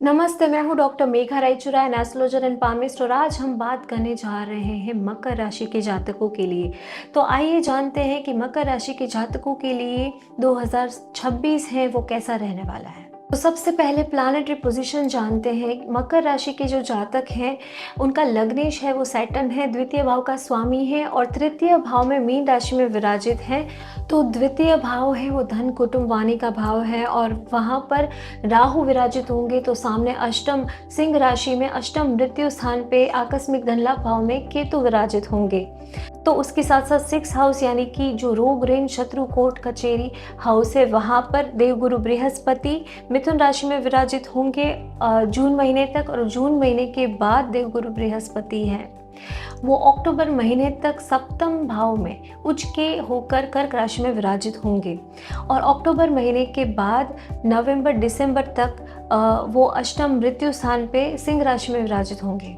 नमस्ते, मैं हूँ doctor Megha Raichura, astrologer and palmist और आज हम बात करने जा रहे हैं मकर राशि के जातकों के लिए। तो आइए जानते हैं कि मकर राशि के जातकों के लिए 2026 है वो कैसा रहने वाला है। तो सबसे पहले प्लैनेटरी पोजीशन जानते हैं। मकर राशि के जो जातक हैं उनका लग्नेश है वो सैटर्न है, द्वितीय भाव का स्वामी है और तृतीय भाव में मीन राशि में विराजित है। तो द्वितीय भाव है वो धन कुटुंब वाणी का भाव है और वहाँ पर राहु विराजित होंगे। तो सामने अष्टम सिंह राशि में अष्टम मृत्यु स्थान पे आकस्मिक धन लाभ भाव में केतु विराजित होंगे। तो उसके साथ साथ 6 हाउस यानी कि जो रोग ऋण शत्रु कोर्ट कचेरी हाउस है वहाँ पर देवगुरु बृहस्पति मिथुन राशि में विराजित होंगे जून महीने तक, और जून महीने के बाद देवगुरु बृहस्पति हैं वो अक्टूबर महीने तक सप्तम भाव में उच्च के होकर कर्क राशि में विराजित होंगे और अक्टूबर महीने के बाद नवंबर दिसंबर तक वो अष्टम मृत्यु स्थान पे सिंह राशि में विराजित होंगे।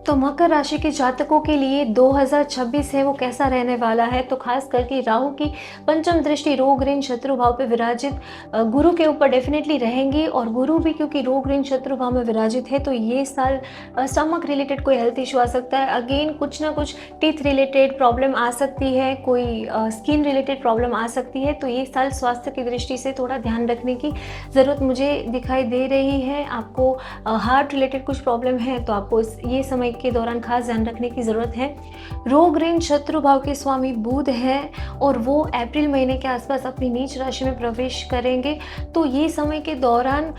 तो मकर राशि के जातकों के लिए 2026 है वो कैसा रहने वाला है। तो खास करके राहु की पंचम दृष्टि रोग ऋण शत्रु भाव पे विराजित गुरु के ऊपर डेफिनेटली रहेंगी और गुरु भी क्योंकि रोग ऋण शत्रु भाव में विराजित है तो ये साल स्टमक रिलेटेड कोई हेल्थ इशू आ सकता है। अगेन कुछ ना कुछ टीथ रिलेटेड प्रॉब्लम आ सकती है, कोई स्किन रिलेटेड प्रॉब्लम आ सकती है। तो ये साल स्वास्थ्य की दृष्टि से थोड़ा ध्यान रखने की ज़रूरत मुझे दिखाई दे रही है। आपको हार्ट रिलेटेड कुछ प्रॉब्लम है तो आपको ये समय के दौरान खास ध्यान रखने की ज़रूरत है। रोग ऋण शत्रु भाव के स्वामी बुध है और वो अप्रैल महीने के आसपास अपनी नीच राशि में प्रवेश करेंगे। तो ये समय के दौरान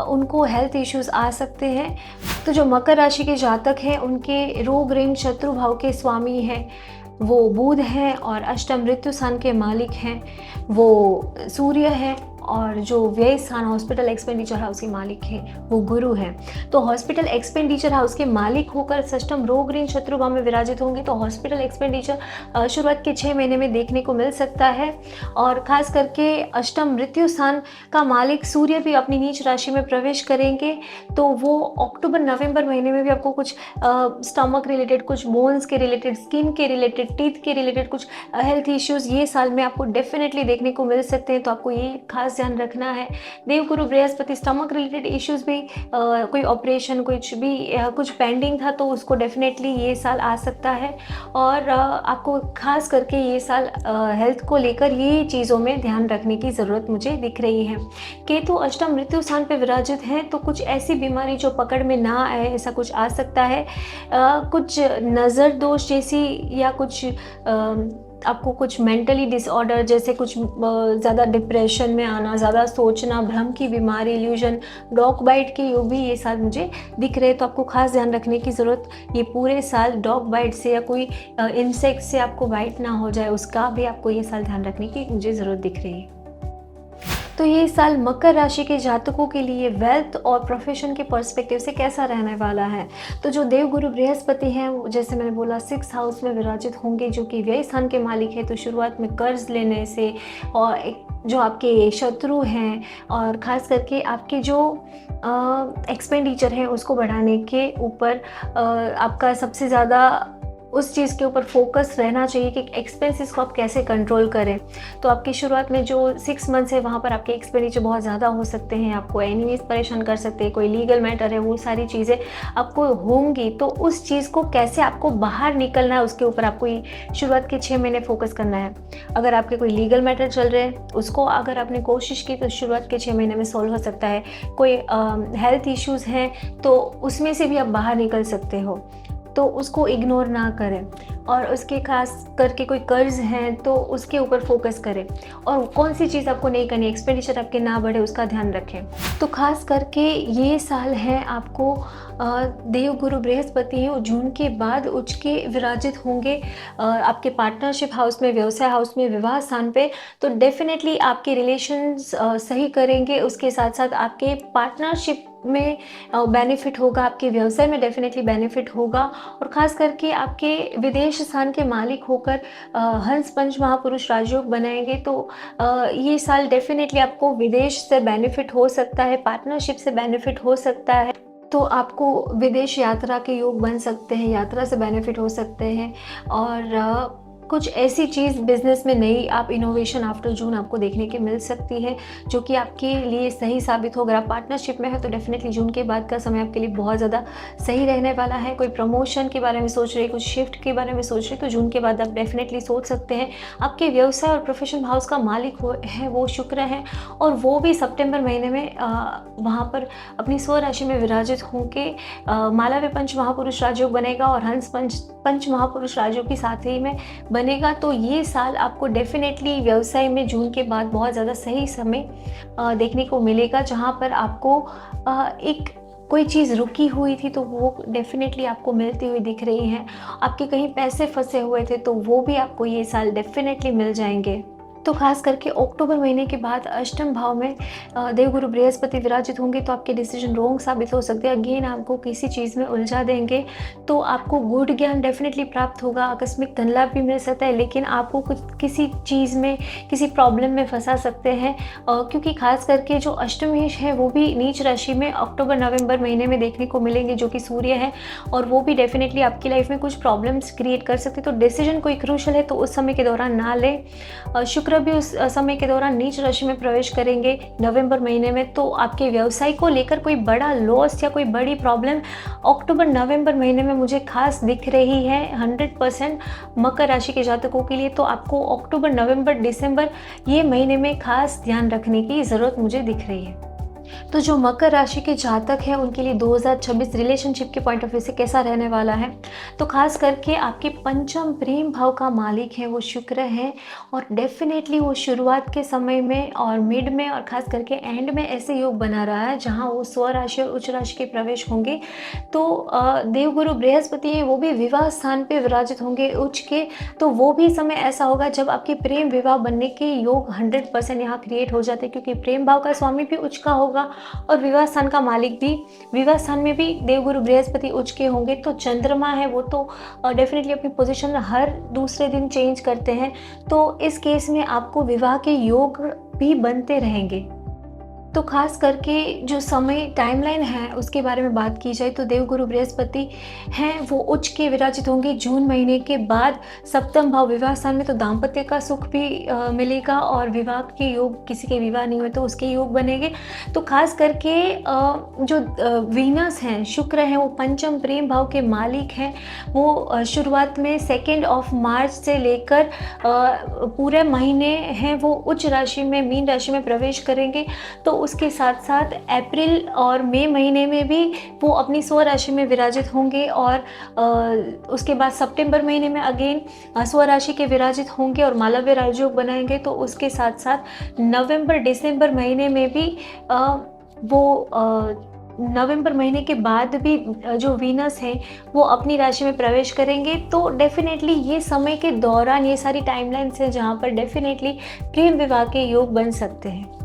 उनको हेल्थ इश्यूज आ सकते हैं। तो जो मकर राशि के जातक हैं उनके रोग ऋण शत्रु भाव के स्वामी हैं वो बुध हैं और अष्टम मृत्यु स्थान के मालिक हैं वो सूर्य है और जो व्यय स्थान हॉस्पिटल एक्सपेंडिचर हाउस के मालिक है वो गुरु है। तो हॉस्पिटल एक्सपेंडिचर हाउस के मालिक होकर षष्टम रोग ऋण शत्रु भाव में विराजित होंगे। तो हॉस्पिटल एक्सपेंडिचर शुरुआत के 6 महीने में देखने को मिल सकता है और खास करके अष्टम मृत्यु स्थान का मालिक सूर्य भी अपनी नीच राशि में प्रवेश करेंगे। तो वो अक्टूबर नवंबर महीने में भी आपको कुछ स्टमक रिलेटेड, कुछ बोन्स के रिलेटेड, स्किन के रिलेटेड, टीथ के रिलेटेड कुछ हेल्थ इश्यूज ये साल में आपको डेफिनेटली देखने को मिल सकते हैं। तो आपको ये खास ध्यान रखना है। देवगुरु बृहस्पति स्टमक रिलेटेड इश्यूज भी कोई ऑपरेशन कुछ भी कुछ पेंडिंग था तो उसको डेफिनेटली ये साल आ सकता है और आपको खास करके ये साल हेल्थ को लेकर ये चीज़ों में ध्यान रखने की ज़रूरत मुझे दिख रही है। केतु अष्टम मृत्यु स्थान पे विराजित हैं तो कुछ ऐसी बीमारी जो पकड़ में ना आए ऐसा कुछ आ सकता है। कुछ नज़र दोष जैसी या कुछ आपको कुछ मेंटली डिसऑर्डर जैसे कुछ ज़्यादा डिप्रेशन में आना, ज़्यादा सोचना, भ्रम की बीमारी, इल्यूजन, डॉग बाइट के योग भी ये साल मुझे दिख रहे हैं। तो आपको खास ध्यान रखने की ज़रूरत ये पूरे साल डॉग बाइट से या कोई इंसेक्ट से आपको बाइट ना हो जाए उसका भी आपको ये साल ध्यान रखने की मुझे ज़रूरत दिख रही है। तो ये साल मकर राशि के जातकों के लिए वेल्थ और प्रोफेशन के पर्सपेक्टिव से कैसा रहने वाला है। तो जो देवगुरु बृहस्पति हैं जैसे मैंने बोला 6 हाउस में विराजित होंगे जो कि व्यय स्थान के मालिक है। तो शुरुआत में कर्ज लेने से और एक जो आपके शत्रु हैं और ख़ास करके आपके जो एक्सपेंडिचर है उसको बढ़ाने के ऊपर आपका सबसे ज़्यादा उस चीज़ के ऊपर फोकस रहना चाहिए कि एक्सपेंसेस को आप कैसे कंट्रोल करें। तो आपकी शुरुआत में जो 6 मंथ्स है वहाँ पर आपके एक्सपेंडिचर बहुत ज़्यादा हो सकते हैं, आपको एनिमीज परेशान कर सकते हैं, कोई लीगल मैटर है वो सारी चीज़ें आपको होंगी। तो उस चीज़ को कैसे आपको बाहर निकलना है उसके ऊपर आपको शुरुआत के 6 महीने फोकस करना है। अगर आपके कोई लीगल मैटर चल रहे हैं उसको अगर आपने कोशिश की तो शुरुआत के 6 महीने में सॉल्व हो सकता है। कोई हेल्थ इश्यूज़ हैं तो उसमें से भी आप बाहर निकल सकते हो, तो उसको इग्नोर ना करें। और उसके खास करके कोई कर्ज है तो उसके ऊपर फोकस करें और कौन सी चीज़ आपको नहीं करनी, एक्सपेंडिचर आपके ना बढ़े उसका ध्यान रखें। तो खास करके ये साल है आपको देवगुरु बृहस्पति हैं जून के बाद उच्च के विराजित होंगे आपके पार्टनरशिप हाउस में, व्यवसाय हाउस में, विवाह स्थान पे। तो डेफिनेटली आपके रिलेशंस सही करेंगे, उसके साथ साथ आपके पार्टनरशिप में बेनिफिट होगा, आपके व्यवसाय में डेफिनेटली बेनिफिट होगा और ख़ास करके आपके विदेश स्थान के मालिक होकर हंस पंच महापुरुष राजयोग बनाएंगे। तो ये साल डेफिनेटली आपको विदेश से बेनिफिट हो सकता है, पार्टनरशिप से बेनिफिट हो सकता है। तो आपको विदेश यात्रा के योग बन सकते हैं, यात्रा से बेनिफिट हो सकते हैं और कुछ ऐसी चीज़ बिजनेस में नई आप इनोवेशन आफ्टर जून आपको देखने के मिल सकती है जो कि आपके लिए सही साबित हो। अगर आप पार्टनरशिप में है तो डेफिनेटली जून के बाद का समय आपके लिए बहुत ज़्यादा सही रहने वाला है। कोई प्रमोशन के बारे में सोच रहे, कुछ शिफ्ट के बारे में सोच रहे, तो जून के बाद आप डेफिनेटली सोच सकते हैं। आपके व्यवसाय और प्रोफेशन हाउस का मालिक है वो शुक्र है और वो भी सितंबर महीने में वहाँ पर अपनी स्व राशि में विराजित होकर मालव्य पंच महापुरुष राजयोग बनेगा और हंस पंच महापुरुष राजयोग की साथ ही में बनेगा। तो ये साल आपको डेफिनेटली व्यवसाय में जून के बाद बहुत ज़्यादा सही समय देखने को मिलेगा, जहाँ पर आपको एक कोई चीज़ रुकी हुई थी तो वो डेफिनेटली आपको मिलती हुई दिख रही है। आपके कहीं पैसे फंसे हुए थे तो वो भी आपको ये साल डेफिनेटली मिल जाएंगे। तो खास करके अक्टूबर महीने के बाद अष्टम भाव में देवगुरु बृहस्पति विराजित होंगे तो आपके डिसीजन रॉन्ग साबित हो सकते हैं। अगेन आपको किसी चीज़ में उलझा देंगे तो आपको गुड ज्ञान डेफिनेटली प्राप्त होगा, आकस्मिक धन लाभ भी मिल सकता है, लेकिन आपको कुछ किसी चीज़ में किसी प्रॉब्लम में फंसा सकते हैं क्योंकि खास करके जो अष्टमेश है वो भी नीच राशि में अक्टूबर नवंबर महीने में देखने को मिलेंगे, जो कि सूर्य है और वो भी डेफिनेटली आपकी लाइफ में कुछ प्रॉब्लम्स क्रिएट कर सकते हैं। तो डिसीजन कोई क्रूशल है तो उस समय के दौरान ना लें। शुक्र भी उस समय के दौरान नीच राशि में प्रवेश करेंगे नवंबर महीने में, तो आपके व्यवसाय को लेकर कोई बड़ा लॉस या कोई बड़ी प्रॉब्लम अक्टूबर नवंबर महीने में मुझे खास दिख रही है 100% मकर राशि के जातकों के लिए। तो आपको अक्टूबर नवंबर दिसंबर ये महीने में खास ध्यान रखने की ज़रूरत मुझे दिख रही है। तो जो मकर राशि के जातक हैं उनके लिए 2026 रिलेशनशिप के पॉइंट ऑफ व्यू से कैसा रहने वाला है, तो खास करके आपके पंचम प्रेम भाव का मालिक है वो शुक्र है और डेफिनेटली वो शुरुआत के समय में और मिड में और खास करके एंड में ऐसे योग बना रहा है जहां वो स्व राशि और उच्च राशि के प्रवेश होंगे। तो देवगुरु बृहस्पति हैं वो भी विवाह स्थान पे विराजित होंगे उच्च के, तो वो भी समय ऐसा होगा जब आपके प्रेम विवाह बनने के योग 100% यहाँ क्रिएट हो जाते हैं, क्योंकि प्रेम भाव का स्वामी भी उच्च का होगा और विवाह स्थान का मालिक भी, विवाह स्थान में भी देवगुरु बृहस्पति उच्च के होंगे। तो चंद्रमा है वो तो डेफिनेटली अपनी पोजीशन हर दूसरे दिन चेंज करते हैं, तो इस केस में आपको विवाह के योग भी बनते रहेंगे। तो खास करके जो समय टाइमलाइन है उसके बारे में बात की जाए तो देवगुरु बृहस्पति हैं वो उच्च के विराजित होंगे जून महीने के बाद सप्तम भाव विवाह स्थान में, तो दाम्पत्य का सुख भी मिलेगा और विवाह के योग, किसी के विवाह नहीं हुए तो उसके योग बनेंगे। तो खास करके जो वीनस हैं शुक्र हैं वो पंचम प्रेम भाव के मालिक हैं, वो शुरुआत में 2 मार्च से लेकर पूरे महीने हैं वो उच्च राशि में मीन राशि में प्रवेश करेंगे। तो उसके साथ साथ अप्रैल और मई महीने में भी वो अपनी स्व राशि में विराजित होंगे और उसके बाद सितंबर महीने में अगेन स्व राशि के विराजित होंगे और मालव्य राजयोग बनाएंगे। तो उसके साथ साथ नवंबर दिसंबर महीने में भी नवंबर महीने के बाद भी जो वीनस है वो अपनी राशि में प्रवेश करेंगे। तो डेफिनेटली ये समय के दौरान ये सारी टाइमलाइंस हैं जहाँ पर डेफिनेटली प्रेम विवाह के योग बन सकते हैं।